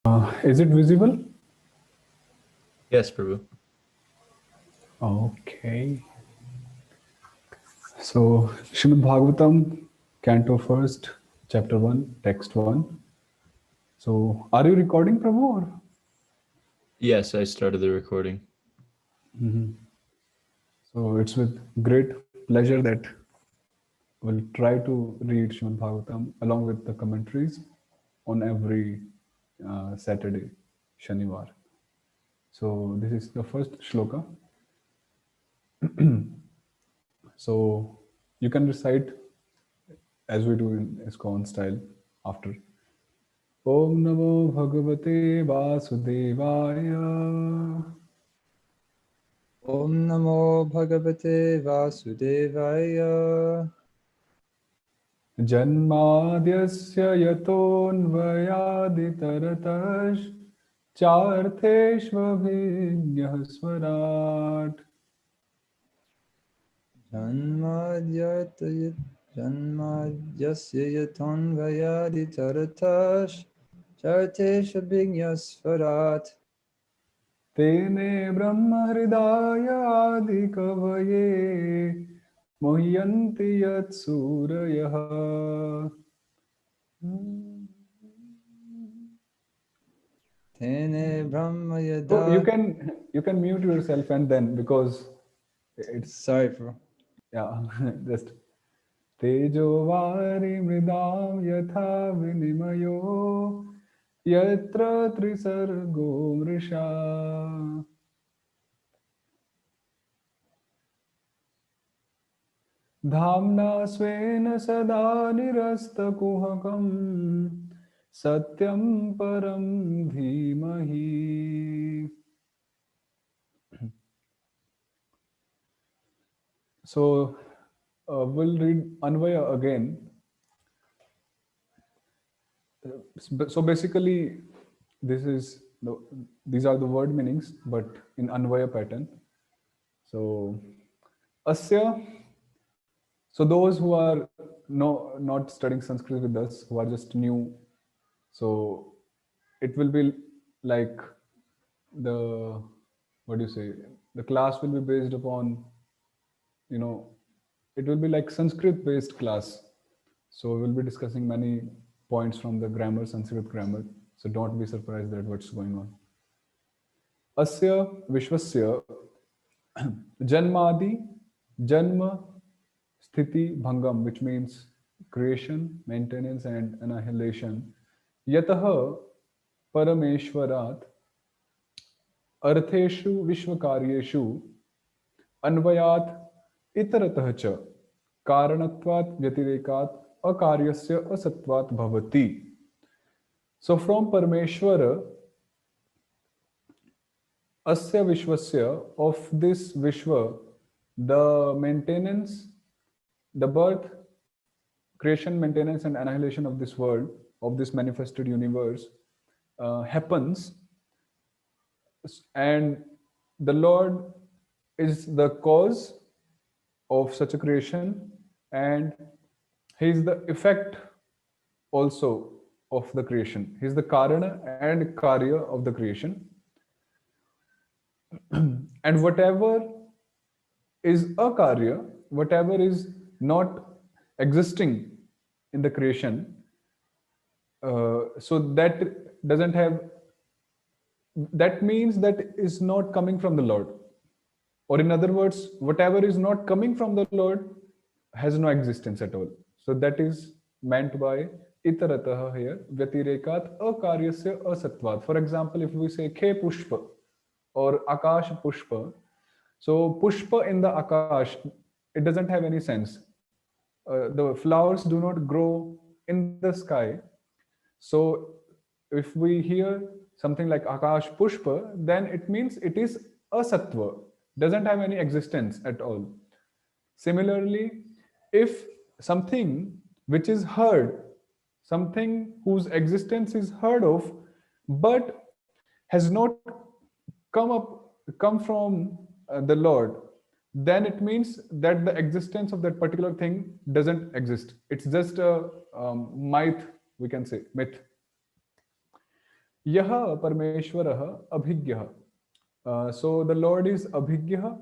Is it visible? Yes, Prabhu. Okay. So, Srimad Bhagavatam, Canto First, Chapter 1, Text 1. So, are you recording, Prabhu? Or? Yes, I started the recording. So, it's with great pleasure that we'll try to read Srimad Bhagavatam along with the commentaries on every Saturday, Shanivar. So, this is the first shloka. So, you can recite as we do in ISKCON style after. Om Namo Bhagavate Vasudevaya. Om Namo Bhagavate Vasudevaya. Janmadhyasya yatonvayaditaratas chartheshvabhinyah swarat. Janmadyasya yatonvayadi taratash chartesha vinyasvarat. Tene brahma hridaya adikavaye mohyanti yat surayah. Tene Brahma So Yada. you can mute yourself and then because it's Sorry, bro. yeah just tejo vari mridam yatha vinimayo yatra trisargo mrisha. Dhamna svena sada nirastakuhakam satyam param dhimahi. So we'll read Anvaya again. So basically, this is these are the word meanings, but in Anvaya pattern. So Asya. So those who are not studying Sanskrit with us, who are just new, so it will be like the what do you say? The class will be based upon you know it will be like Sanskrit based class. So we'll be discussing many points from the grammar, Sanskrit grammar. So don't be surprised at what's going on. Asya Vishwasya Janmadi Janma Sthiti Bhangam, which means creation, maintenance, and annihilation. Yataha Parameshwarat Artheshu Vishwakaryeshu अन्वयात इतरतः च कारणत्वात् व्यतिरेकात् akaryasya asatvat bhavati. So from Parameshwara, asya vishwasya, of this vishwa, the maintenance, the birth, creation, maintenance, and annihilation of this world, of this manifested universe, happens, and the Lord is the cause of such a creation, and he is the effect also of the creation. He is the karana and karya of the creation. And whatever is akarya, whatever is not existing in the creation, so that doesn't have, that means that is not coming from the Lord. Or in other words, whatever is not coming from the Lord has no existence at all. So that is meant by itaratah here, vyatirekat akaryasya asatvat. For example, if we say Khe Pushpa or Akash Pushpa, so Pushpa in the Akash, it doesn't have any sense. The flowers do not grow in the sky. So if we hear something like Akash Pushpa, then it means it is asattva, doesn't have any existence at all. Similarly, if something which is heard, something whose existence is heard of, but has not come from the Lord, then it means that the existence of that particular thing doesn't exist. It's just a myth, we can say, myth. Yah Parmeshwarah Abhigyah. So the Lord is Abhigyah.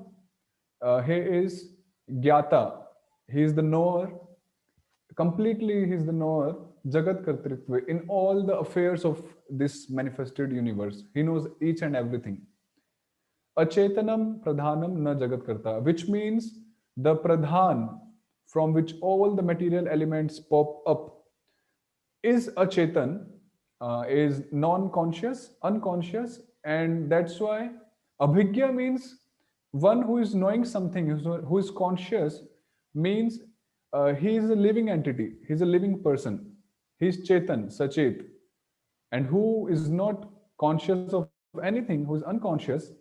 He is Gyata. He is the knower. Completely, he is the knower. Jagat Kartritva. In all the affairs of this manifested universe, he knows each and everything. Achetanam Pradhanam na Jagat Karta, which means the Pradhan from which all the material elements pop up is achetan, is non-conscious, unconscious, and that's why abhigya means one who is knowing something, who is conscious, means he is a living entity, he is a living person, he is chetan, sachet, and who is not conscious of anything, who is unconscious,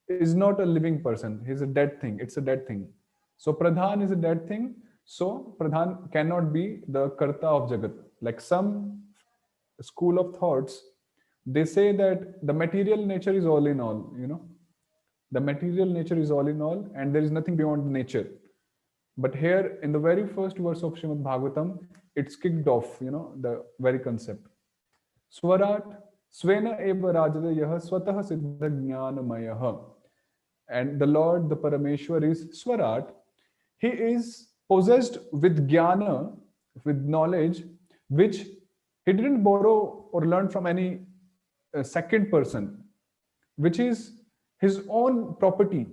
is not a living person. He's a dead thing. It's a dead thing. So Pradhan is a dead thing. So Pradhan cannot be the Karta of Jagat. Like some school of thoughts, they say that the material nature is all in all, the material nature is all in all, and there is nothing beyond nature. But here in the very first verse of Srimad Bhagavatam, it's kicked off, the very concept. Swarat Svena eva rajada yah swatah siddha jnanamayah. And the Lord, the Parameshwar, is Swarat. He is possessed with jnana, with knowledge, which he didn't borrow or learn from any second person, which is his own property,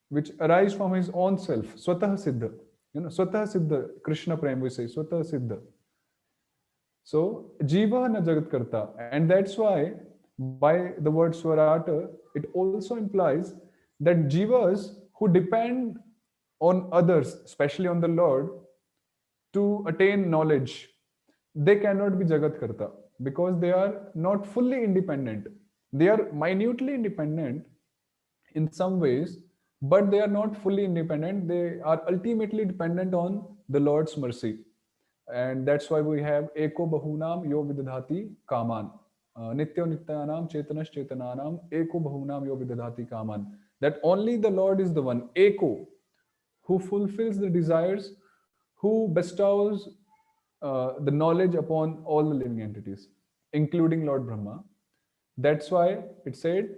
which arises from his own self, Swatah Siddha. Swatah Siddha, Krishna Prem, we say, Swatah Siddha. So, Jiva na Jagat Karta. And that's why, by the word Swarata, it also implies that Jivas who depend on others, especially on the Lord, to attain knowledge, they cannot be Jagat Karta because they are not fully independent. They are minutely independent in some ways, but they are not fully independent. They are ultimately dependent on the Lord's mercy. And that's why we have Eko Bahunam Yo Vidadhati Kaman. Nityo Nityanam Chetanas Chetananam Eko Bahunam Yo Vidadhati Kaman. That only the Lord is the one, Eko, who fulfills the desires, who bestows the knowledge upon all the living entities, including Lord Brahma. That's why it said,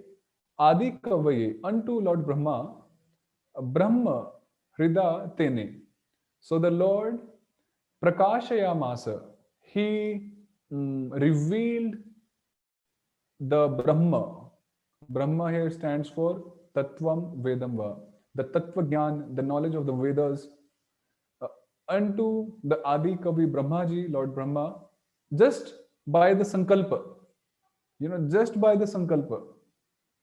Adi Kavaye, unto Lord Brahma, Brahma Hrida Tene. So the Lord Prakashayamasa, he revealed the Brahma. Brahma here stands for Tattvam Vedamva, the Tattva Gyan, the knowledge of the Vedas, unto the Adi Kavi Brahmaji, Lord Brahma, just by the Sankalpa. Just by the Sankalpa.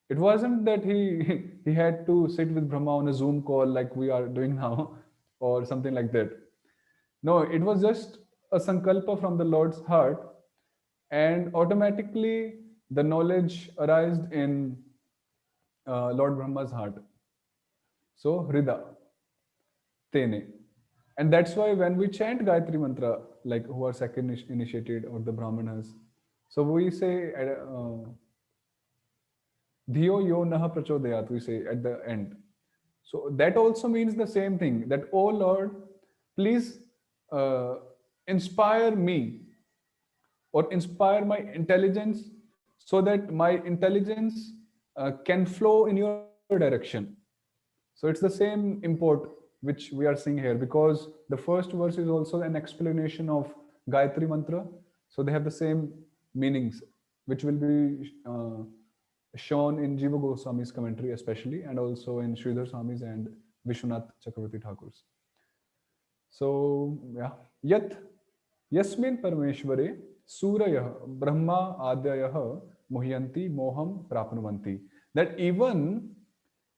It wasn't that he had to sit with Brahma on a Zoom call like we are doing now, or something like that. No, it was just a sankalpa from the Lord's heart, and automatically the knowledge arose in Lord Brahma's heart. So, Hrida, Tene. And that's why when we chant Gayatri Mantra, like who are second initiated or the Brahmanas, so we say, Dhiyo yo naha prachodayat, we say at the end. So that also means the same thing, that, oh Lord, please inspire me or inspire my intelligence so that my intelligence can flow in your direction. So it's the same import which we are seeing here, because the first verse is also an explanation of Gayatri Mantra. So they have the same meanings, which will be shown in Jiva Goswami's commentary especially, and also in Sridhar Swami's and Vishwanath Chakravarti Thakur's. So, yeah. Yat Yasmin Parameshware Surayah Brahma Adyayah Muhyanti Moham Prapnuvanti. That even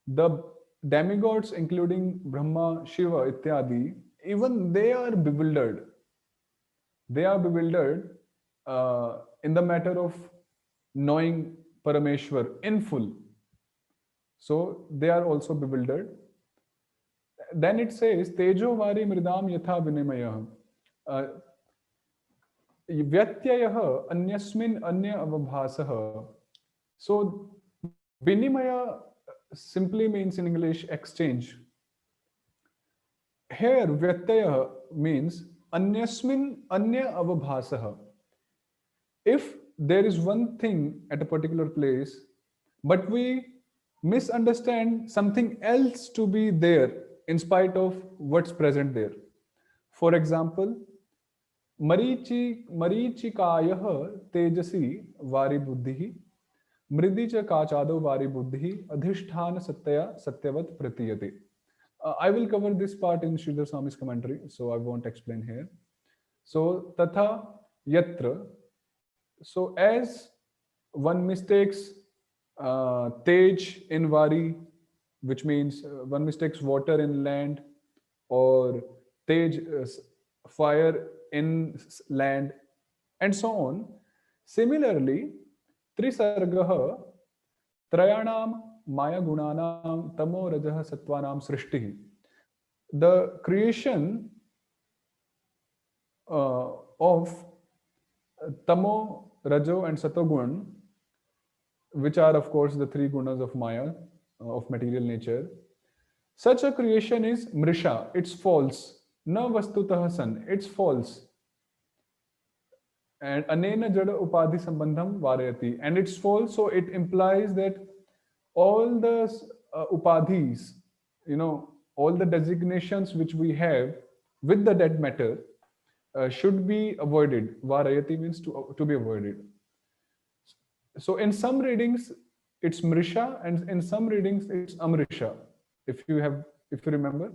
the demigods, including Brahma, Shiva, Ityadi, even they are bewildered. They are bewildered in the matter of knowing Parameshwar in full. So they are also bewildered. Then it says, Tejo Vari Mridam Yatha Vinimaya. Vyatyayah Anyasmin Anya Avabhasaha. So Vinimaya simply means in English exchange. Here Vyatyayah means Anyasmin Anya Avabhasaha. if there is one thing at a particular place, but we misunderstand something else to be there in spite of what's present there. For example, मरीचिकायः Tejasi वारी बुद्धिः मृदि च काचादो वारी बुद्धिः अधिष्ठान सत्यया सत्यवत प्रतीयते. I will cover this part in Sridhar Swami's commentary, so I won't explain here. So tatha yatra. So as one mistakes tej in vari, which means one mistakes water in land, or tej fire in land, and so on. Similarly, trisargah trayanam maya gunanam tamo rajah sattvanam srishti. The creation of tamo, rajo, and satogun, which are of course the three gunas of maya, of material nature, such a creation is mrisha, it's false. Na vastutah san, it's false. And anena jada upadhi sambandham varayati, and it's false, so it implies that all the upadhis, all the designations which we have with the dead matter should be avoided. Varayati means to be avoided. So in some readings it's mrisha, and in some readings it's amrisha. If you remember,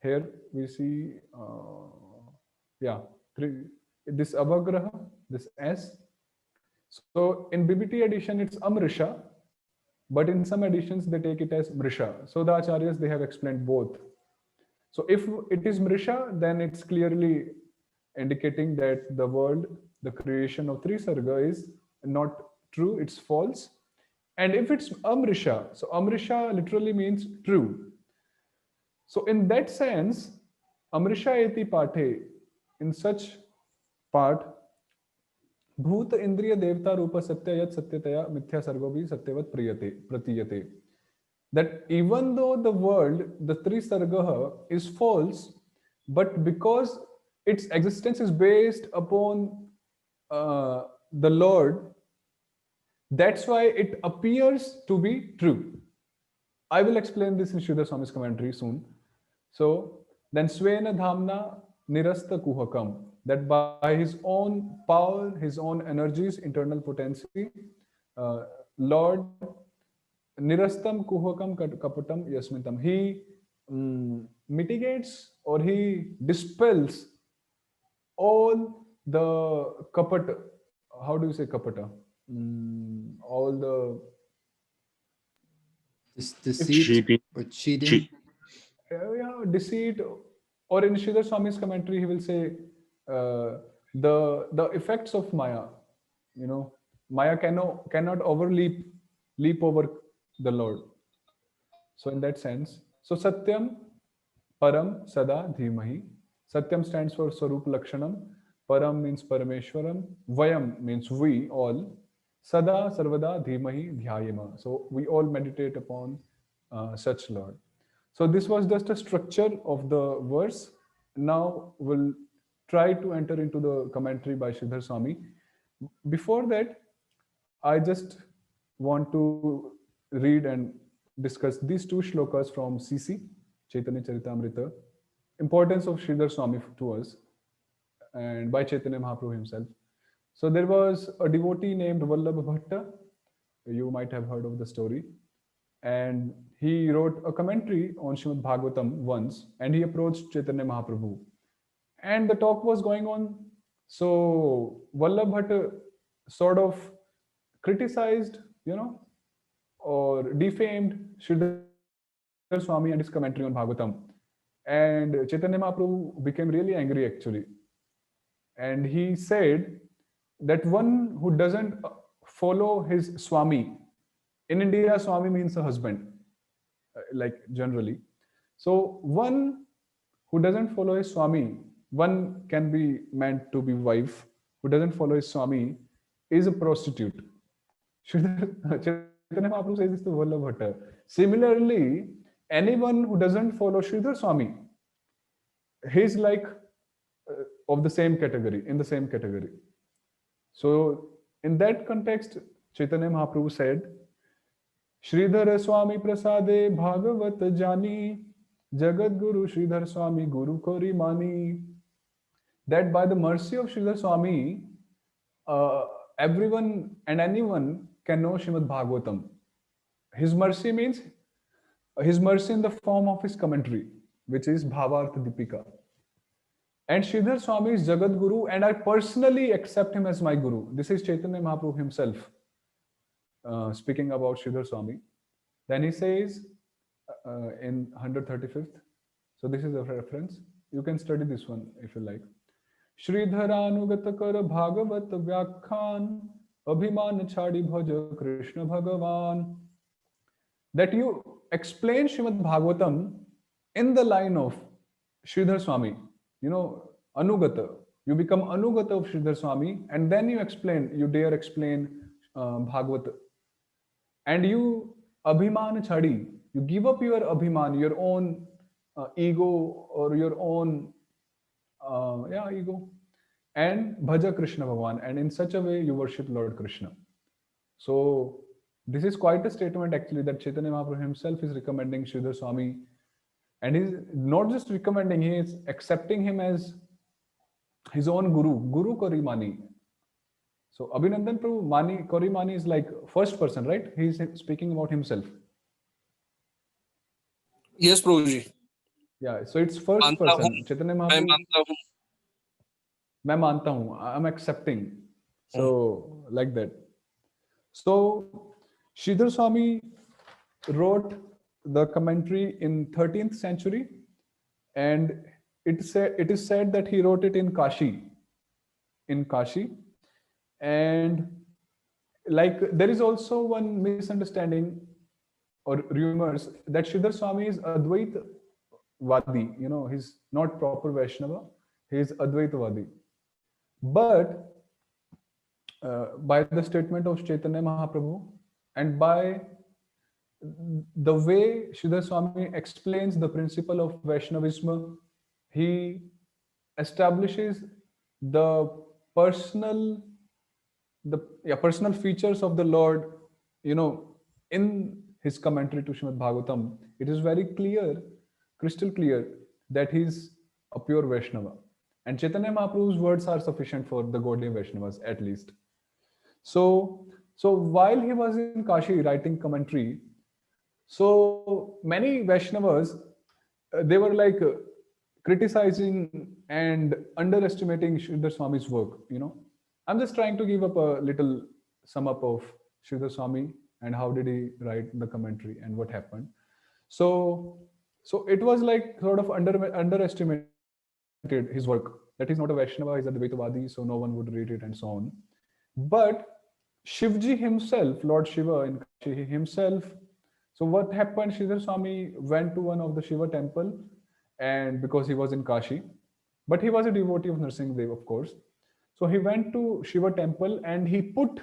here we see this avagraha, this s. So in BBT edition it's amrisha, but in some editions they take it as mrisha. So the acharyas, they have explained both. So if it is mrisha, then it's clearly indicating that the world, the creation of Trisarga, is not true, it's false. And if it's amrisha, so amrisha literally means true. So in that sense, amrisha eti pathe, in such part, bhut indriya devta rupa satya yat satyataya mithya sargobhi satyavat pratiyate. That even though the world, the Trisarga, is false, but because its existence is based upon the Lord, that's why it appears to be true. I will explain this in Sridhar Swami's commentary soon. So then Svena Dhamna Nirasta Kuhakam, that by his own power, his own energies, internal potency, Lord Nirastam Kuhakam Kapatam Yasmitam, he mitigates or he dispels all the kapata. How do you say kapata? All the deceit or cheating. Deceit, or in Sridhar Swami's commentary, he will say the effects of Maya. Maya cannot leap over the Lord. So in that sense, so Satyam, Param, Sada, Dhimahi. Satyam stands for Swarup Lakshanam. Param means Parameshwaram. Vayam means we all. Sada, Sarvada, Dhimahi, Dhyayama. So we all meditate upon such Lord. So this was just a structure of the verse. Now we'll try to enter into the commentary by Sridhar Swami. Before that, I just want to read and discuss these two shlokas from CC, Chaitanya Charitamrita, importance of Sridhar Swami to us, and by Chaitanya Mahaprabhu himself. So there was a devotee named Vallabha Bhatta. You might have heard of the story. And he wrote a commentary on Srimad Bhagavatam once, and he approached Chaitanya Mahaprabhu. And the talk was going on. So Vallabha Bhatta sort of criticized, or defamed Sridhar Swami and his commentary on Bhagavatam. And Chaitanya Mahaprabhu became really angry actually. And he said that one who doesn't follow his Swami, in India, Swami means a husband, like generally. So one who doesn't follow his Swami, one can be meant to be wife, who doesn't follow his Swami is a prostitute. Chaitanya Mahaprabhu says this to Vallabha Bhatta. Similarly, anyone who doesn't follow Sridhar Swami, he's like of the same category, in the same category. So in that context, Chaitanya Mahaprabhu said, Sridhar Swami Prasade Bhagavat Jani, Jagat Guru Sridhar Swami Guru Kori Mani. That by the mercy of Sridhar Swami, everyone and anyone can know Srimad Bhagavatam. His mercy means his mercy in the form of his commentary, which is Bhavartha Deepika. And Sridhar Swami is Jagat Guru, and I personally accept him as my Guru. This is Chaitanya Mahaprabhu himself speaking about Sridhar Swami. Then he says in 135th, so this is a reference. You can study this one if you like. Sridharanugat kar bhagavat vyakhan abhiman chadi bhaja Krishna Bhagavan. That you explain Srimad Bhagavatam in the line of Sridhar Swami. You know, Anugata. You become Anugata of Sridhar Swami, and then you explain, you dare explain Bhagavata. And you Abhiman Chadi, you give up your Abhiman, your own ego or your own ego, and Bhaja Krishna Bhagavan, and in such a way you worship Lord Krishna. So this is quite a statement actually that Chaitanya Mahaprabhu himself is recommending Sridhar Swami, and he's not just recommending, he is accepting him as his own Guru Kori Mani. So Abhinandan Prabhu, Mani, Kori Mani is like first person, right? He is speaking about himself. Yes, Prabhuji. Yeah, so it's first person. Chaitanya Mahaprabhu. मैं मानता हूँ. I'm accepting. So like that. So Sridhar Swami wrote the commentary in 13th century, and it is said that he wrote it in Kashi. And like there is also one misunderstanding or rumors that Sridhar Swami is Advaita Vadi. You know, he's not proper Vaishnava. He is Advaita Vadi. But by the statement of Chaitanya Mahaprabhu and by the way Sridhar Swami explains the principle of Vaishnavism, he establishes the personal features of the Lord, you know, in his commentary to Srimad Bhagavatam. It is very clear, crystal clear, that he's a pure Vaishnava. And Chaitanya Mahaprabhu's words are sufficient for the Gaudiya Vaishnavas, at least. So while he was in Kashi writing commentary, so many Vaishnavas, they were like criticizing and underestimating Sridhar Swami's work, you know. I'm just trying to give up a little sum up of Sridhar Swami and how did he write the commentary and what happened. So it was like sort of underestimated his work, that he's not a Vaishnava, he's a Dvaitavadi, so no one would read it and so on. But Shivji himself, Lord Shiva in Kashi himself, so what happened, Sridhar Swami went to one of the Shiva temple, and because he was in Kashi, but he was a devotee of Nrsimhadev, of course. So he went to Shiva temple and he put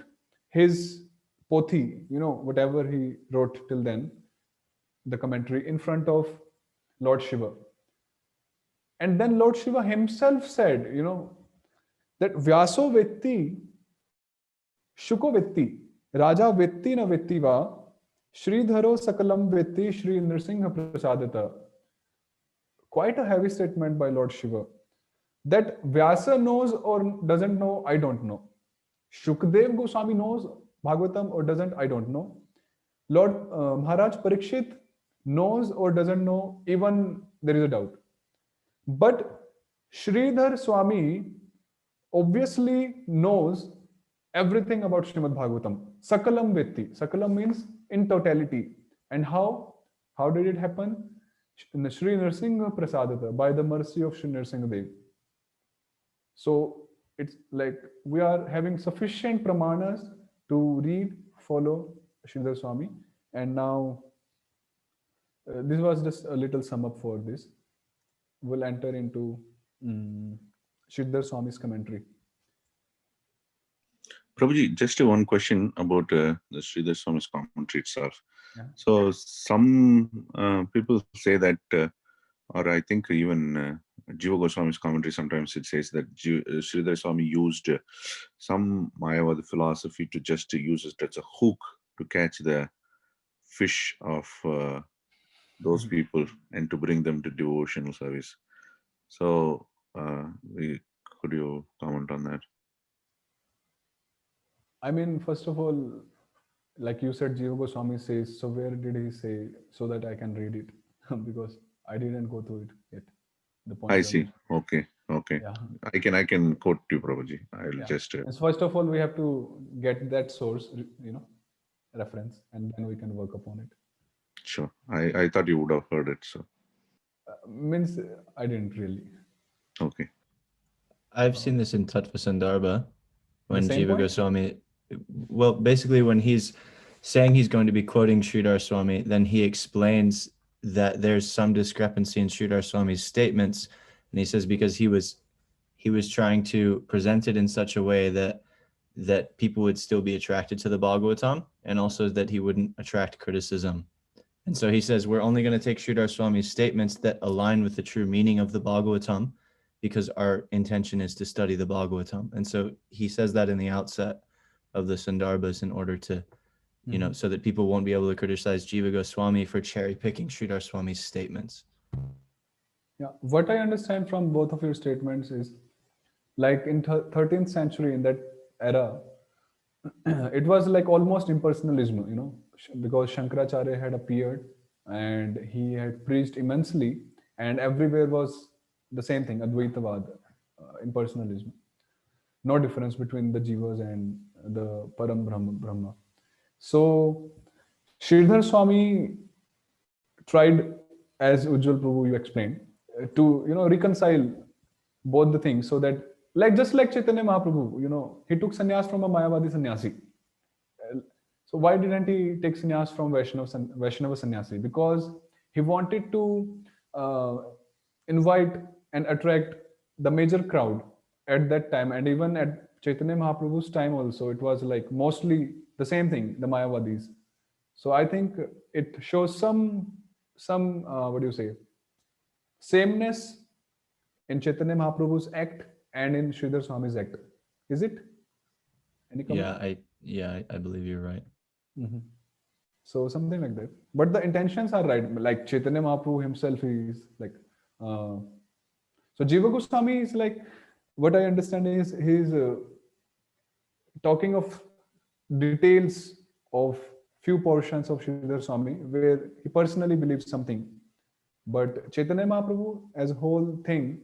his pothi, you know, whatever he wrote till then, the commentary, in front of Lord Shiva. And then Lord Shiva himself said, you know, that Vyaso Vetti, Shuko Vetti, Raja Vetti na Vetti va, Sridharo Sakalam Vetti, Shri Nrsimha Prasadata. Quite a heavy statement by Lord Shiva. That Vyasa knows or doesn't know, I don't know. Shukdev Goswami knows Bhagavatam or doesn't, I don't know. Lord Maharaj Parikshit knows or doesn't know, even there is a doubt. But Sridhar Swami obviously knows everything about Srimad Bhagavatam. Sakalam Vetti. Sakalam means in totality. And how? How did it happen? Shri Nrsimha Prasadata, by the mercy of Shri Nrsimhadev. So it's like we are having sufficient pramanas to read, follow Sridhar Swami. And now this was just a little sum up for this. We'll enter into Sridhar Swami's commentary. Prabhuji, just one question about the Sridhar Swami's commentary itself. Yeah. So some people say that or I think even Jiva Goswami's commentary, sometimes it says that Sridhar Swami used some Mayavadi philosophy to just to use it as a hook to catch the fish of those people and to bring them to devotional service. So, could you comment on that? I mean, first of all, like you said, Jiva Goswami says, so where did he say so that I can read it? Because I didn't go through it yet. The point I you're see. making. Okay. Okay. Yeah. I can quote you, Prabhuji. I'll Yeah. just. And first of all, we have to get that source, reference, and then we can work upon it. Sure. I thought you would have heard it. So, Means I didn't really. okay. I've seen this in Tattva Sandarbha when same Jiva point? Goswami, well, basically when he's saying he's going to be quoting Sridhar Swami, then he explains that there's some discrepancy in Sridhar Swami's statements, and he says because he was trying to present it in such a way that people would still be attracted to the Bhagavatam, and also that he wouldn't attract criticism. And so he says we're only going to take Sridhar Swami's statements that align with the true meaning of the Bhagavatam, because our intention is to study the Bhagavatam. And so he says that in the outset of the Sandarbhas in order to, so that people won't be able to criticize Jiva Goswami for cherry picking Sridhar Swami's statements. Yeah. What I understand from both of your statements is, like in 13th century, in that era, it was like almost impersonalism, because Shankaracharya had appeared and he had preached immensely, and everywhere was the same thing, Advaitavad, impersonalism. No difference between the jivas and the Param Brahma. So Sridhar Swami tried, as Ujjwal Prabhu you explained, to reconcile both the things, so that, like, just like Chaitanya Mahaprabhu, he took sannyas from a Mayavadi sannyasi. So why didn't he take sannyas from Vaishnava sannyasi? Because he wanted to invite and attract the major crowd at that time, and even at Chaitanya Mahaprabhu's time also, it was like mostly the same thing, the Mayavadis. So I think it shows some what do you say, sameness in Chaitanya Mahaprabhu's act and in Sridhar Swami's act. Is it? Any comment? I believe you're right. Mm-hmm. So something like that. But the intentions are right. Like Chaitanya Mahaprabhu himself is like, so Jiva Goswami is like, what I understand is he's talking of details of few portions of Sridhar Swami where he personally believes something. But Chaitanya Mahaprabhu as a whole thing,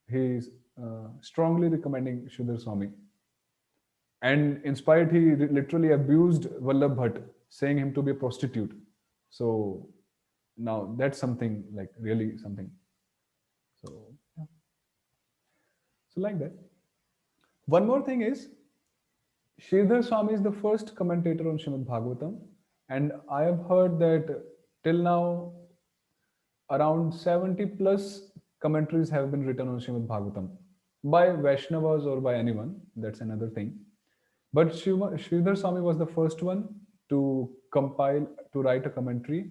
he is strongly recommending Sridhar Swami. And in spite, he literally abused Vallabh Bhatt, saying him to be a prostitute. So now that's something, like, really something. So, yeah. So like that. One more thing is, Sridhar Swami is the first commentator on Srimad Bhagavatam, and I have heard that till now around 70 plus commentaries have been written on Srimad Bhagavatam by Vaishnavas or by anyone. That's another thing. But Sridhar Swami was the first one to compile, to write a commentary.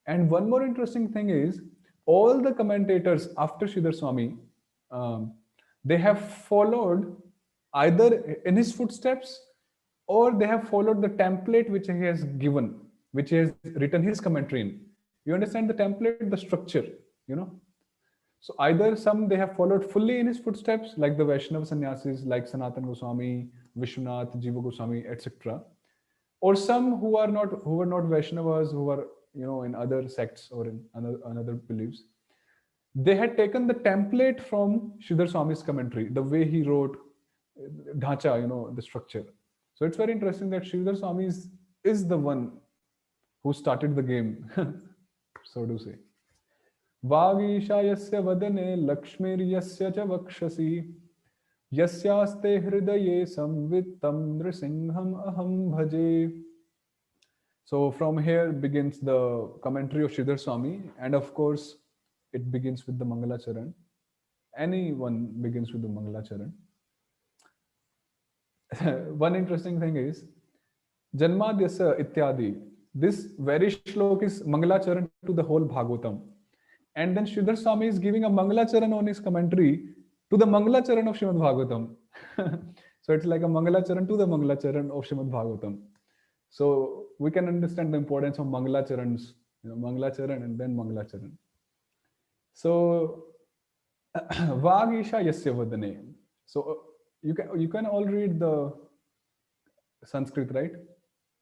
And one more interesting thing is, all the commentators after Sridhar Swami, they have followed either in his footsteps, or they have followed the template which he has given, which he has written his commentary in. You understand the template, the structure. So either some they have followed fully in his footsteps, like the Vaishnava sannyasis, like Sanatan Goswami, Vishwanath, Jiva Goswami, etc., or some who were not Vaishnavas, who were in other sects or in another beliefs. They had taken the template from Sridhar Swami's commentary, the way he wrote dhacha, the structure. So it's very interesting that Sridhar Swami is the one who started the game, so to say. Vagīṣā yasya vadane lakshmiriyasya ca vakshasi yasyaste hridaye samvittam nrisingham aham bhaje. So from here begins the commentary of Sridhar Swami, and of course it begins with the Mangalacharan. Anyone begins with the Mangalacharan. One interesting thing is, Janmadyasya ityadi. This very shlok is Mangalacharan to the whole Bhagavatam. And then Sridhar Swami is giving a Mangalacharan on his commentary to the Mangalacharan of Srimad Bhagavatam. So it's like a Mangalacharan to the Mangalacharan of Srimad Bhagavatam. So we can understand the importance of Mangalacharans, Mangalacharan and then Mangalacharan. So Vagisha Yasya Vadane. So you can all read the Sanskrit, right?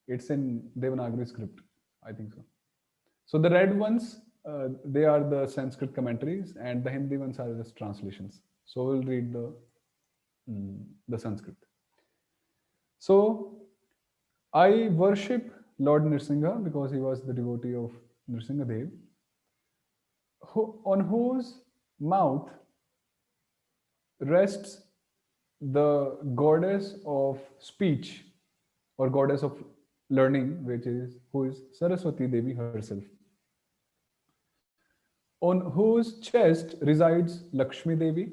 It's in Devanagari script, I think so. So the red ones, they are the Sanskrit commentaries, and the Hindi ones are just translations. So we'll read the Sanskrit. So I worship Lord Nrsimha because he was the devotee of Nrsimhadev, on whose mouth rests the goddess of speech or goddess of learning, who is Saraswati Devi herself, on whose chest resides Lakshmi Devi,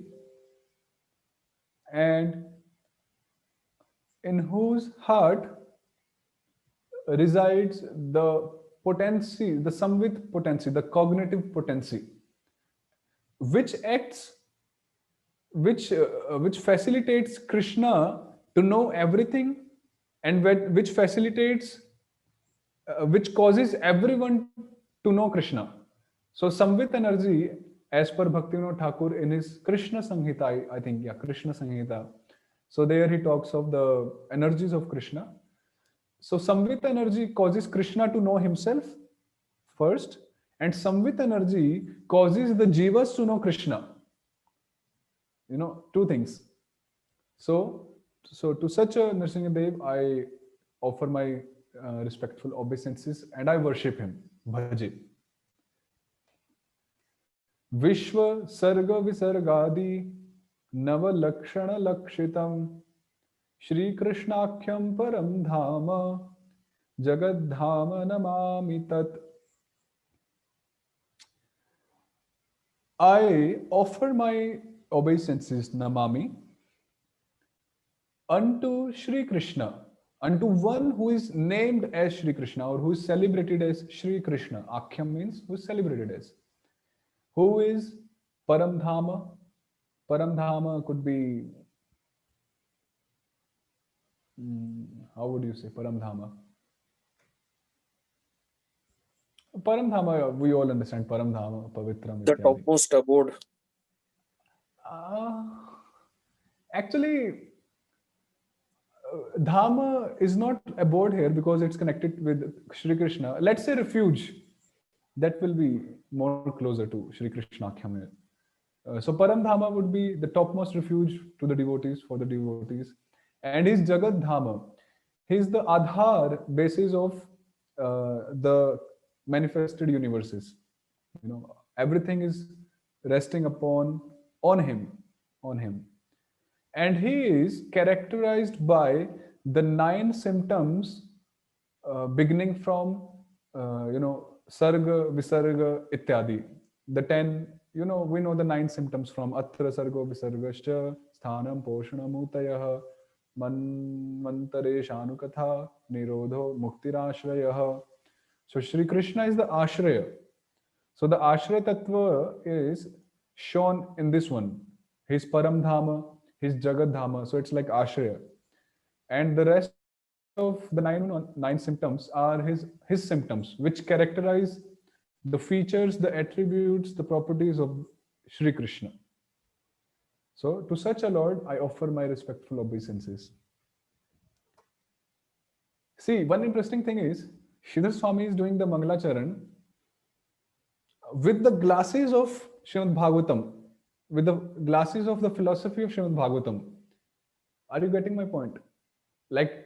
and in whose heart resides the potency, the samvit potency, the cognitive potency, which acts, which facilitates Krishna to know everything, and which facilitates, which causes everyone to know Krishna. So samvit energy, as per Bhaktivinoda Thakur in his Krishna Samhita, I think, yeah, Krishna Samhita. So there he talks of the energies of Krishna. So samvit energy causes Krishna to know himself first, and samvit energy causes the jivas to know Krishna. Two things. So to such a Nrsimhadev, I offer my respectful obeisances and I worship him. Bhaje. Vishwa Sarga Visargadi Nava Lakshana Lakshitam Shri Krishnakhyam Param Dhama Jagad Dhama Namami Tat. I offer my obeisances, Namami, unto Shri Krishna, unto one who is named as Shri Krishna or who is celebrated as Shri Krishna. Akhyam means who is celebrated as. Who is Param Dhama? Param Dhama could be, how would you say Param Dhama? Param Dhama, we all understand Param Dhama, Pavitram. The topmost abode. Actually, Dhama is not abode here because it's connected with Shri Krishna. Let's say refuge. That will be more closer to Shri Krishna Akhyam. So Param Dhama would be the topmost refuge to the devotees, for the devotees. And he's Jagad Dhama. He's the Adhar basis of the manifested universes. Everything is resting on him. And he is characterized by the 9 symptoms beginning from, Sarga, Visarga, Ityadi. The 10, we know the 9 symptoms from Atra Sargo Visargascha, Sthanam Poshanam Utayah, Manmantare Shanukatha, Nirodho Muktirashrayah. So Shri Krishna is the Ashraya. So the Ashraya Tattva is shown in this one. His Param Dhama, his Jagad Dhama. So it's like Ashraya. And the rest of the 9 symptoms are his symptoms, which characterize the features, the attributes, the properties of Shri Krishna. So to such a Lord, I offer my respectful obeisances. See, one interesting thing is, Sridhar Swami is doing the Mangalacharan with the glasses of Srimad Bhagavatam, with the glasses of the philosophy of Srimad Bhagavatam. Are you getting my point? Like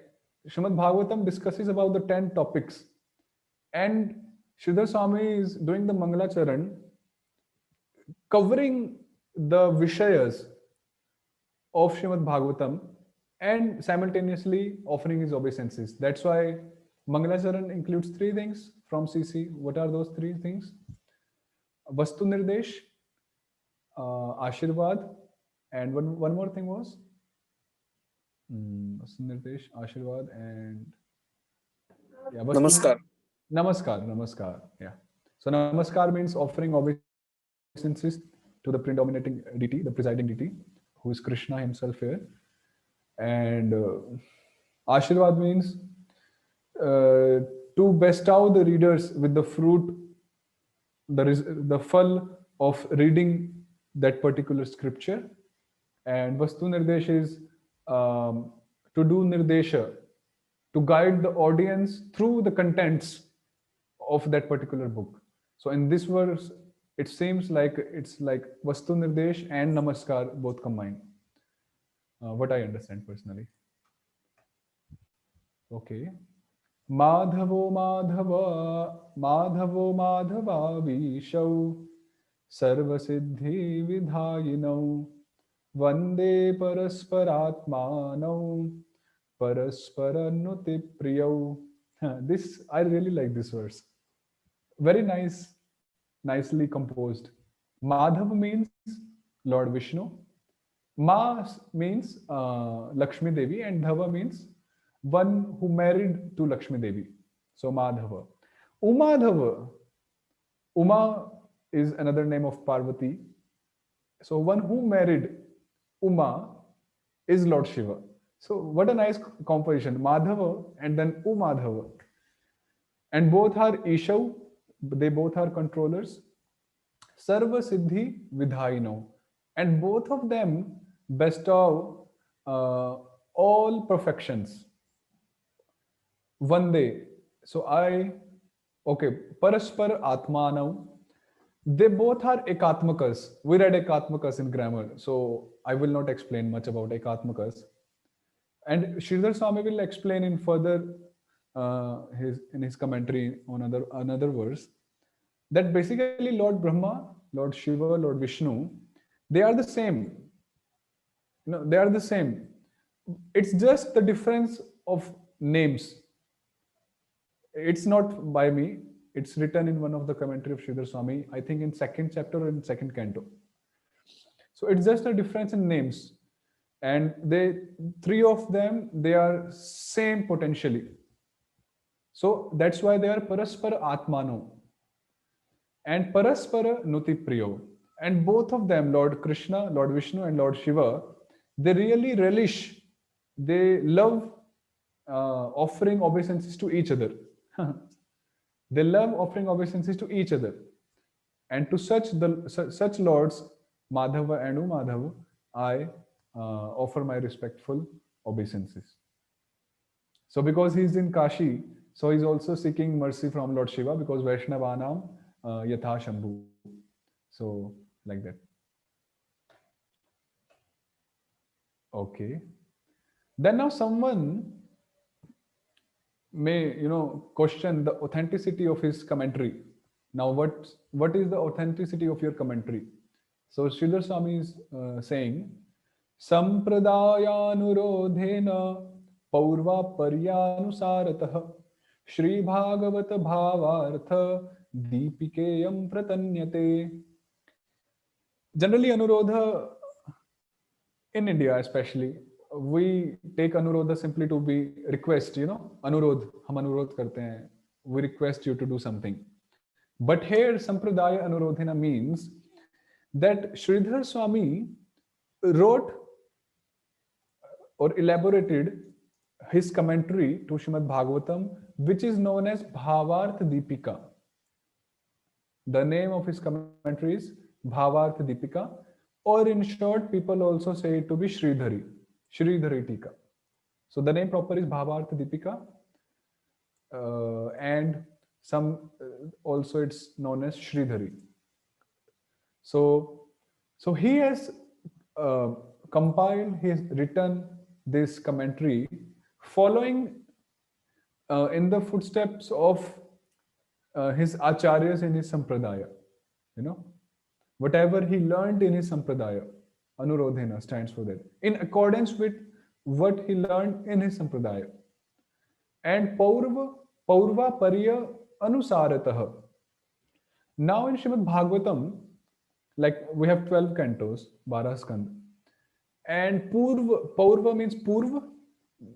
Srimad Bhagavatam discusses about the 10 topics, and Sridhar Swami is doing the Mangalacharan covering the Vishayas of Srimad Bhagavatam and simultaneously offering his obeisances. That's why Mangalacharan includes 3 things from CC. What are those 3 things? Vastu Nirdesh, Ashirvad, and one more thing was Vastu Nirdesh, Ashirvad, and Namaskar. Namaskar. Yeah. So Namaskar means offering obeisance obeisances to the predominating deity, the presiding deity, who is Krishna himself here. And Ashirvad means to bestow the readers with the fruit, the full of reading that particular scripture. And Vastu Nirdesh is to do Nirdesha, to guide the audience through the contents of that particular book. So in this verse, it seems like it's like Vastu Nirdesh and Namaskar both combined. What I understand personally. Okay. Madhavo Madhava Madhavo Madhava Vishau Sarvasiddhi Vidhayinau Vande Parasparatmanau Parasparannuti Priyau. This, I really like this verse. Very nice, nicely composed. Madhav means Lord Vishnu. Ma means Lakshmi Devi, and Dhava means one who married to Lakshmi Devi. So Madhava. Umadhava. Uma is another name of Parvati. So one who married Uma is Lord Shiva. So what a nice composition. Madhava and then Umadhava. And both are Ishau. They both are controllers. Sarva Siddhi Vidhaino. And both of them bestow all perfections. Vande. So Paraspar Atmanau. They both are Ekatmakas. We read Ekatmakas in grammar, so I will not explain much about Ekatmakas. And Sridhar Swami will explain in further in his commentary on another verse that basically Lord Brahma, Lord Shiva, Lord Vishnu, they are the same. They are the same. It's just the difference of names. It's not by me. It's written in one of the commentary of Sridhar Swami, I think in 2nd chapter or in 2nd canto. So it's just a difference in names. And three of them, they are same potentially. So that's why they are Paraspara Atmano and Paraspara Nuti Priyo. And both of them, Lord Krishna, Lord Vishnu, and Lord Shiva, they really relish, they love offering obeisances to each other. They love offering obeisances to each other. And to such lords, Madhava and Umadhava, I offer my respectful obeisances. So because he's in Kashi, so he's also seeking mercy from Lord Shiva, because Vaishnavanam Yatha Shambhu. So like that. Okay. Then now someone may question the authenticity of his commentary. Now what is the authenticity of your commentary? So Sridhar Swami is saying Sampradayanurodhena Paurva Paryanusaratah Shri Bhagavat Bhavartha Deepikeyam Pratanyate. Generally Anurodha in India especially, we take Anurodha simply to be request, Anurodh, hum Anurodh karte hain, we request you to do something. But here Sampradaya Anurodhena means that Sridhar Swami wrote or elaborated his commentary to Srimad Bhagavatam, which is known as Bhavartha Deepika. The name of his commentary is Bhavartha Deepika, or in short, people also say it to be Sridhari Tika. So the name proper is Bhavartha Deepika, and some also it's known as Sridhari. So he has compiled, he has written this commentary following in the footsteps of his acharyas in his sampradaya. Whatever he learned in his sampradaya, Anurodhena stands for that, in accordance with what he learned in his sampradaya. And Paurva Parya Anusaratah. Now in Srimad Bhagavatam, like we have 12 cantos, 12 skand, and Paurva means Purva,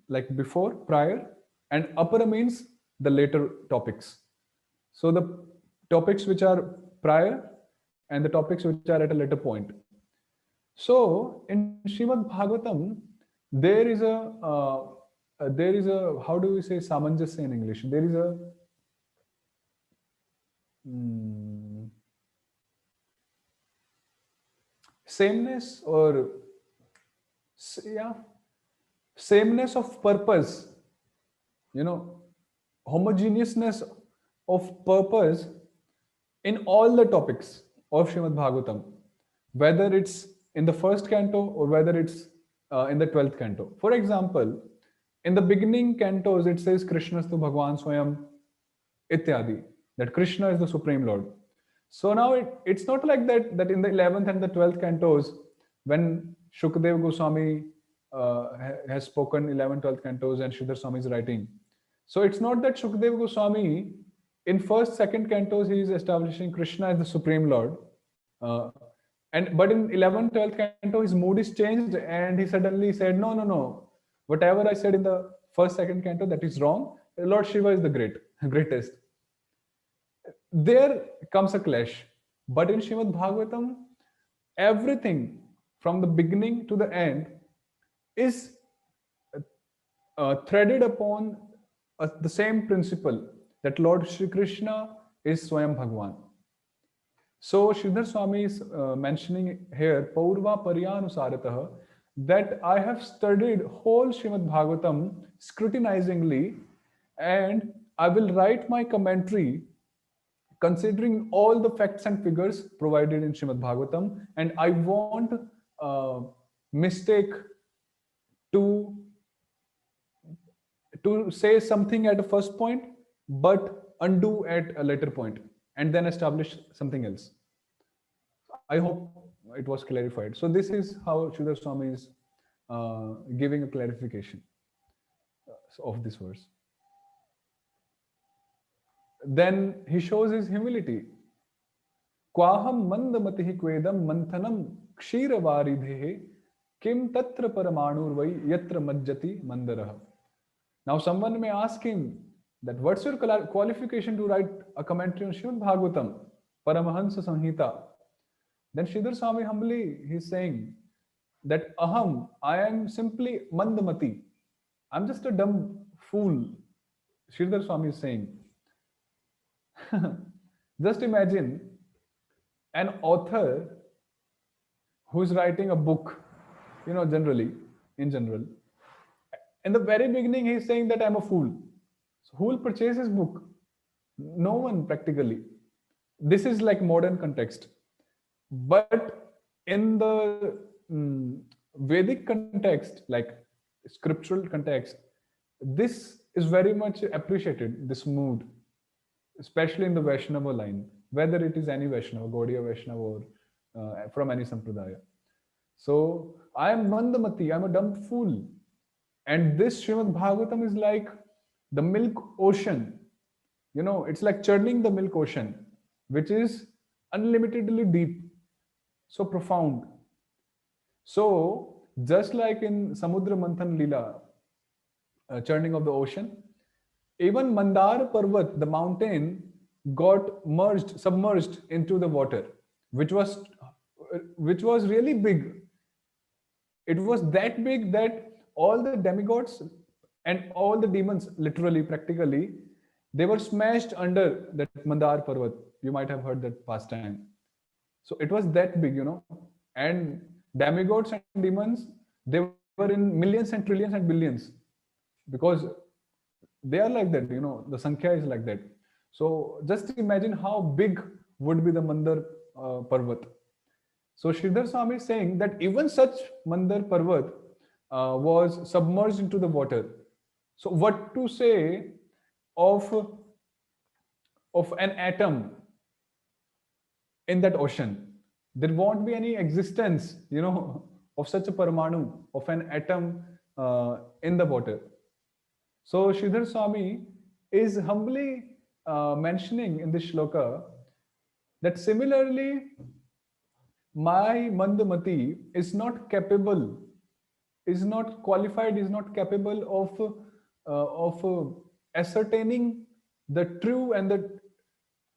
like before, prior, and Apara means the later topics. So the topics which are prior and the topics which are at a later point. So in Srimad Bhagavatam, there is a, how do we say samanjasya in English? There is a mm, sameness, or yeah, sameness of purpose, you know, homogeneousness of purpose in all the topics of Srimad Bhagavatam, whether it's in the first canto or whether it's in the 12th canto. For example, in the beginning cantos, it says Krishnastu Bhagwan Swayam Ityadi, that Krishna is the Supreme Lord. So now it's not like that in the 11th and the 12th cantos, when Shukdev Goswami has spoken 11th, 12th cantos and Sridhar Swami is writing. So it's not that Shukdev Goswami in first, second cantos he is establishing Krishna as the Supreme Lord. But in 11th, 12th canto, his mood is changed and he suddenly said, no. Whatever I said in the first, second canto, that is wrong. Lord Shiva is the greatest. There comes a clash. But in Srimad Bhagavatam, everything from the beginning to the end is threaded upon the same principle, that Lord Shri Krishna is Swayam Bhagwan. So Sridhar Swami is mentioning here, Paurva Paryanusaratah, that I have studied whole Srimad Bhagavatam scrutinizingly, and I will write my commentary considering all the facts and figures provided in Srimad Bhagavatam, and I won't mistake to say something at a first point, but undo at a later point, and then establish something else. I hope it was clarified. So this is how Sridhar Swami is giving a clarification of this verse. Then he shows his humility. Kwaham mandamatihi kwedam manthanam kshiravaridhehe kim tatra paramanur vai yatra majjati mandaraha. Now someone may ask him that what's your qualification to write a commentary on Srimad Bhagavatam, Paramahansa Samhita? Then Sridhar Swami humbly, he's saying that aham, I am simply mandamati. I'm just a dumb fool. Sridhar Swami is saying. Just imagine an author who's writing a book, in general. In the very beginning, he's saying that I'm a fool. So who will purchase his book? No one, practically. This is like modern context. But in the Vedic context, like scriptural context, this is very much appreciated, this mood, especially in the Vaishnava line, whether it is any Vaishnava, Gaudiya Vaishnava, or from any Sampradaya. So I am Mandamati, I'm a dumb fool. And this Srimad Bhagavatam is like the milk ocean. It's like churning the milk ocean, which is unlimitedly deep, so profound. So just like in Samudra Manthan Leela, churning of the ocean, even Mandar Parvat, the mountain, got submerged into the water, which was really big. It was that big that all the demigods and all the demons, literally, practically, they were smashed under that Mandar Parvat. You might have heard that pastime. So it was that big, and demigods and demons, they were in millions and trillions and billions, because they are like that, the Sankhya is like that. So just imagine how big would be the Mandar Parvat. So Sridhar Swami is saying that even such Mandar Parvat was submerged into the water. So what to say of an atom in that ocean? There won't be any existence, of such a paramanu, of an atom in the water. So Sridhar Swami is humbly mentioning in this shloka that similarly, my Mandamati is not capable, is not qualified, is not capable of ascertaining the true and the,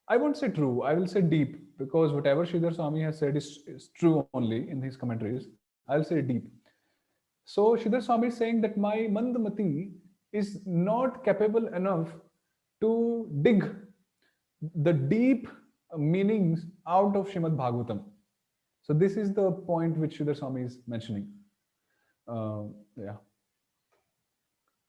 I won't say true, I will say deep, because whatever Sridhar Swami has said is true only in his commentaries. I'll say deep. So Sridhar Swami is saying that my Mandamati is not capable enough to dig the deep meanings out of Shrimad Bhagavatam. So this is the point which Sridhar Swami is mentioning. Yeah.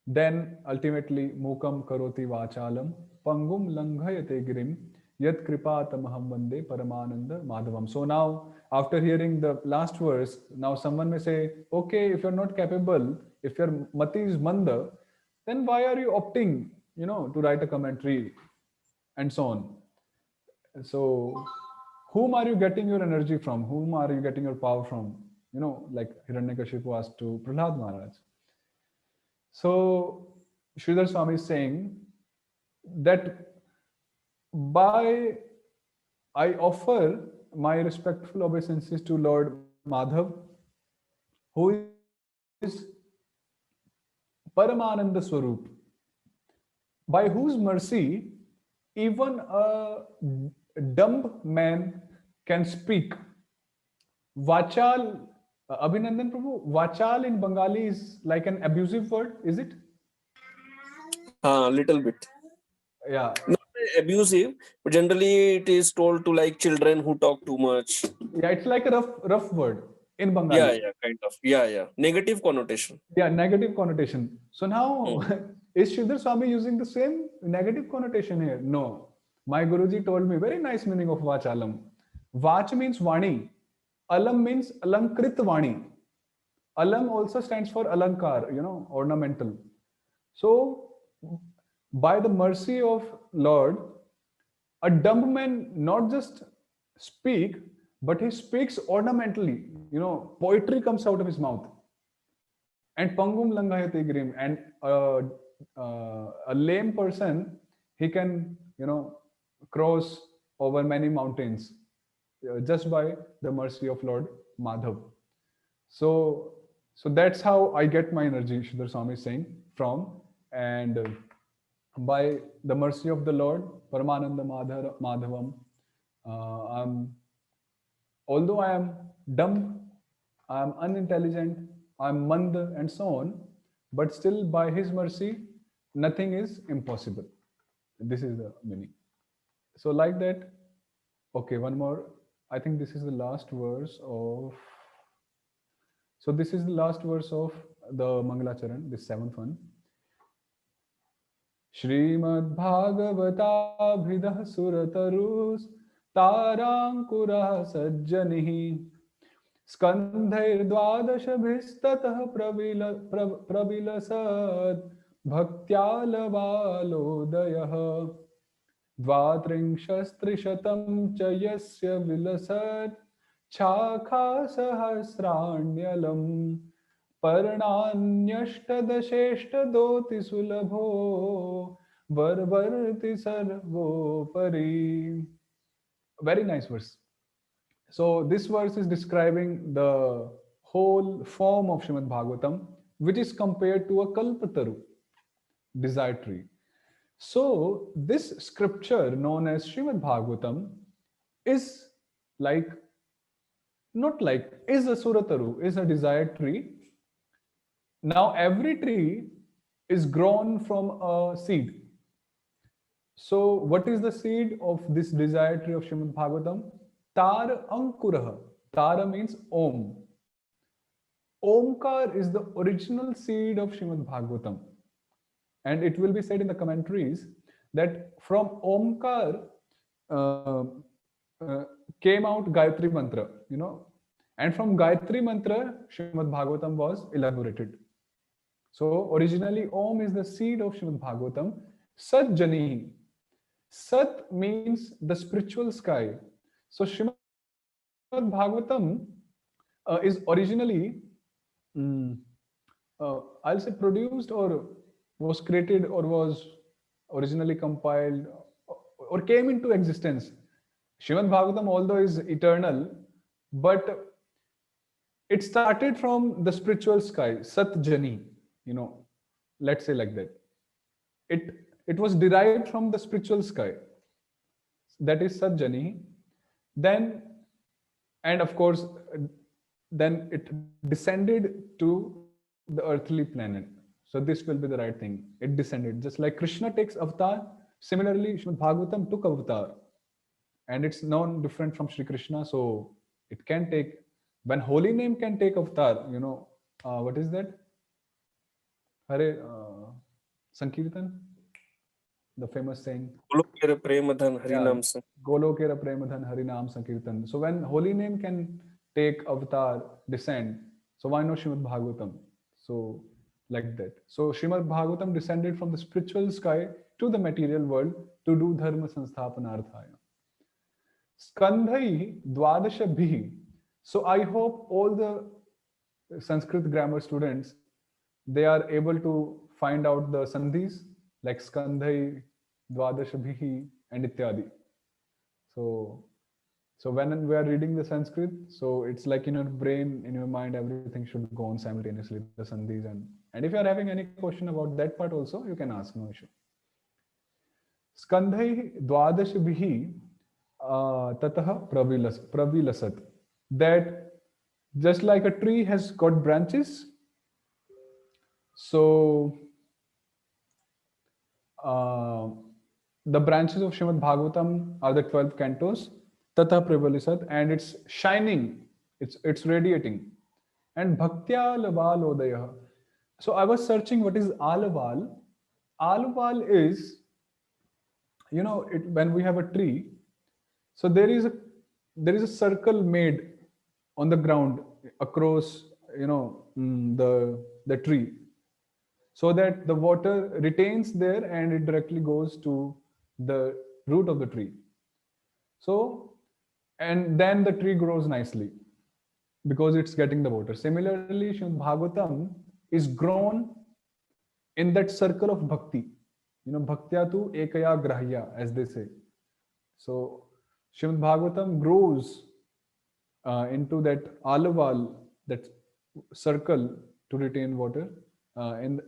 Then ultimately, Mukam Karoti Vachalam, Pangum Langhayate Girim, Yat Kripatamaham Vande Paramananda Madhavam. So now, after hearing the last verse, now someone may say, okay, if you're not capable, if your mati is manda, then why are you opting, to write a commentary and so on? So, whom are you getting your energy from? Whom are you getting your power from? Like Hiranyakashipu asked to Prahlad Maharaj. So, Sridhar Swami is saying that by I offer my respectful obeisances to Lord Madhav, who is Paramananda Swarup, by whose mercy even a dumb man can speak. Vachal, Abhinandan Prabhu, Vachal in Bengali is like an abusive word, is it? Little bit. Yeah. Not abusive, but generally it is told to like children who talk too much. Yeah, it's like a rough word in Bengali. Yeah, kind of. Yeah. Negative connotation. Yeah, negative connotation. So now, is Sridhar Swami using the same negative connotation here? No. My Guruji told me very nice meaning of Vachalam. Vach means Vani. Alam means Alankrit Vani. Alam also stands for Alankar, ornamental. So, by the mercy of Lord, a dumb man not just speak, but he speaks ornamentally. Poetry comes out of his mouth. And Pangum Langayate Grim, and a lame person, he can, cross over many mountains just by the mercy of Lord Madhav. So that's how I get my energy, Sridhar Swami is saying, from. And by the mercy of the Lord, Paramananda Madhavam, although I am dumb, I am unintelligent, I am manda, and so on, but still by His mercy, nothing is impossible. This is the meaning. So, like that, okay, one more. I think this is the last verse of. So, this is the last verse of the Mangalacharan, the seventh one. Srimad Bhagavatabhidah Suratarus Tarankurah Sajjanihi Skandhair-dvadashabhistatah pravilasad bhaktyalavalodayah Dvatrinshastrishatam cha yasya vilasad Chakha sahasranyalam Parnanyashtadasheshtadoti sulabho Varvarti sarvopari. Very nice verse. So this verse is describing the whole form of Srimad Bhagavatam, which is compared to a kalpataru, desire tree. So this scripture known as Srimad Bhagavatam is like, not like, is a surataru, is a desire tree. Now every tree is grown from a seed. So what is the seed of this desire tree of Srimad Bhagavatam? Tar Ankuraha. Tara means Om. Omkar is the original seed of Srimad Bhagavatam. And it will be said in the commentaries that from Omkar came out Gayatri Mantra, and from Gayatri Mantra, Srimad Bhagavatam was elaborated. So originally Om is the seed of Srimad Bhagavatam. Sat Janihi. Sat means the spiritual sky. So Srimad Bhagavatam is originally, I'll say produced, or was created, or was originally compiled, or came into existence. Srimad Bhagavatam, although is eternal, but it started from the spiritual sky, Sat Jani, let's say like that. It was derived from the spiritual sky, that is Sat Jani. Then, and of course, then it descended to the earthly planet. So this will be the right thing. It descended. Just like Krishna takes avatar, similarly, Srimad Bhagavatam took avatar. And it's non different from Sri Krishna. So it can take, when holy name can take avatar, what is that? Hare Sankirtan, the famous saying. Golokera Premadhan Yeah, Harinam San. Golokera Premadhan Harinam Sankirtan. So when holy name can take avatar, descend, so why not Srimad Bhagavatam? So like that. So Srimad Bhagavatam descended from the spiritual sky to the material world to do dharma sansthapanarthaya. Skandhai Dwadashabhi. So I hope all the Sanskrit grammar students, they are able to find out the sandhis like Skandhai, Dwadashabhi, and Ityadi. So when we are reading the Sanskrit, so it's like in your brain, in your mind, everything should go on simultaneously, the sandhis. And if you are having any question about that part also, you can ask, no issue. Skandhai Dwadashabhi tatah pravilasat. That just like a tree has got branches, so the branches of Srimad Bhagavatam are the 12 cantos, Tata Prabhalisat, and it's shining, it's radiating. And Bhaktya Alaval Odaya. So I was searching what is Alaval. Alaval is, when we have a tree, so there is a circle made on the ground across, the tree, so that the water retains there and it directly goes to the root of the tree. So, and then the tree grows nicely because it's getting the water. Similarly, Srimad Bhagavatam is grown in that circle of bhakti. Bhaktya tu ekaya grahya, as they say. So, Srimad Bhagavatam grows into that alaval, that circle to retain water, and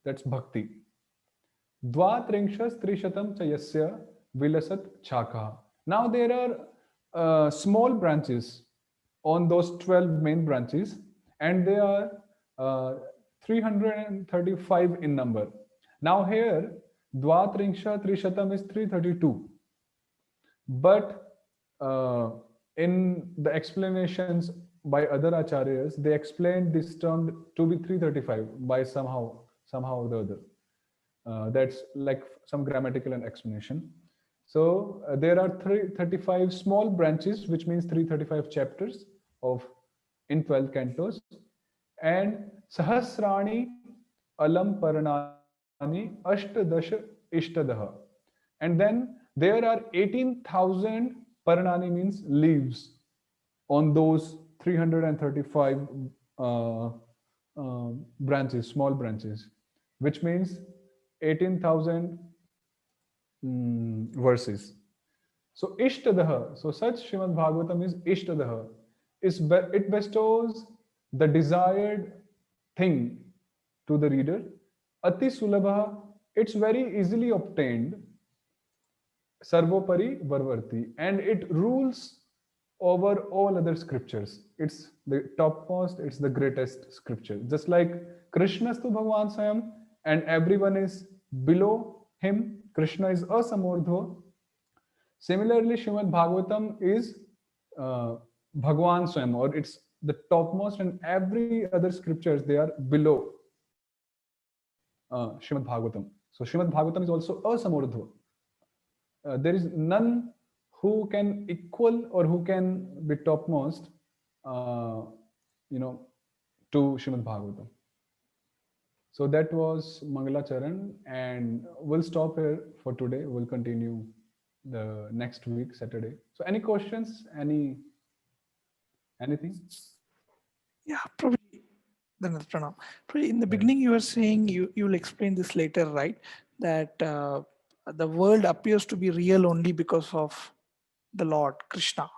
that's bhakti. Dvatrinshas trishatam chayasya vilasat chaka. Now there are small branches on those 12 main branches, and they are 335 in number. Now here, Dvatrinsha Trishatam is 332. But in the explanations by other acharyas, they explained this term to be 335 by somehow or the other. That's like some grammatical explanation. So there are 335 small branches, which means 335 chapters in 12 cantos, and Sahasrani Alam Paranani Ashtadasha Ishtadaha. And then there are 18,000 Paranani, means leaves, on those 335 branches, small branches, which means 18,000 verses. So Ishtadaha, so such Srimad Bhagavatam is Ishtadaha. It bestows the desired thing to the reader. Ati Sulabha, it's very easily obtained. Sarvopari Varvarti, and it rules over all other scriptures. It's the topmost, it's the greatest scripture. Just like Krishnastu Bhagavan Swayam, and everyone is below him. Krishna is asamordhva. Similarly, Srimad Bhagavatam is Bhagavan Swayam, or it's the topmost, and every other scriptures, they are below Srimad Bhagavatam. So Srimad Bhagavatam is also asamordhva. There is none who can equal or who can be topmost, to Srimad Bhagavatam. So that was Mangala Charan, and we'll stop here for today. We'll continue the next week, Saturday. So any questions? Anything? Yeah, probably. Dhanad Pranam. Probably in the beginning, you were saying you'll explain this later, right? That the world appears to be real only because of the Lord Krishna.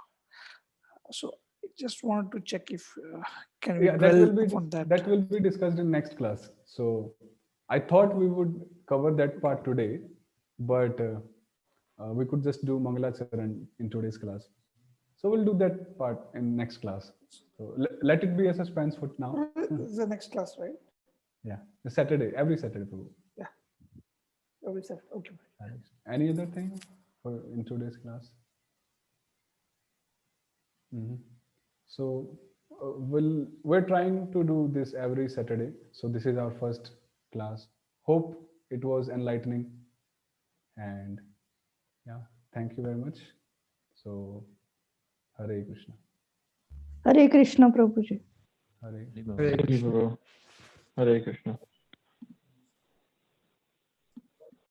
So I just wanted to check if can we dwell on that. That will be discussed in next class. So I thought we would cover that part today, but we could just do Mangalacharan in today's class. So we'll do that part in next class. So let it be a suspense for now. This is the next class, right? Yeah, the Saturday, every Saturday. Prabhu. Every Saturday. Okay. Any other thing for in today's class? Mhm. So we're trying to do this every Saturday. So this is our first class. Hope it was enlightening. And yeah, thank you very much. So Hare Krishna. Hare Krishna, Prabhuji. Hare. Haribo. Hare Krishna. Hare Krishna.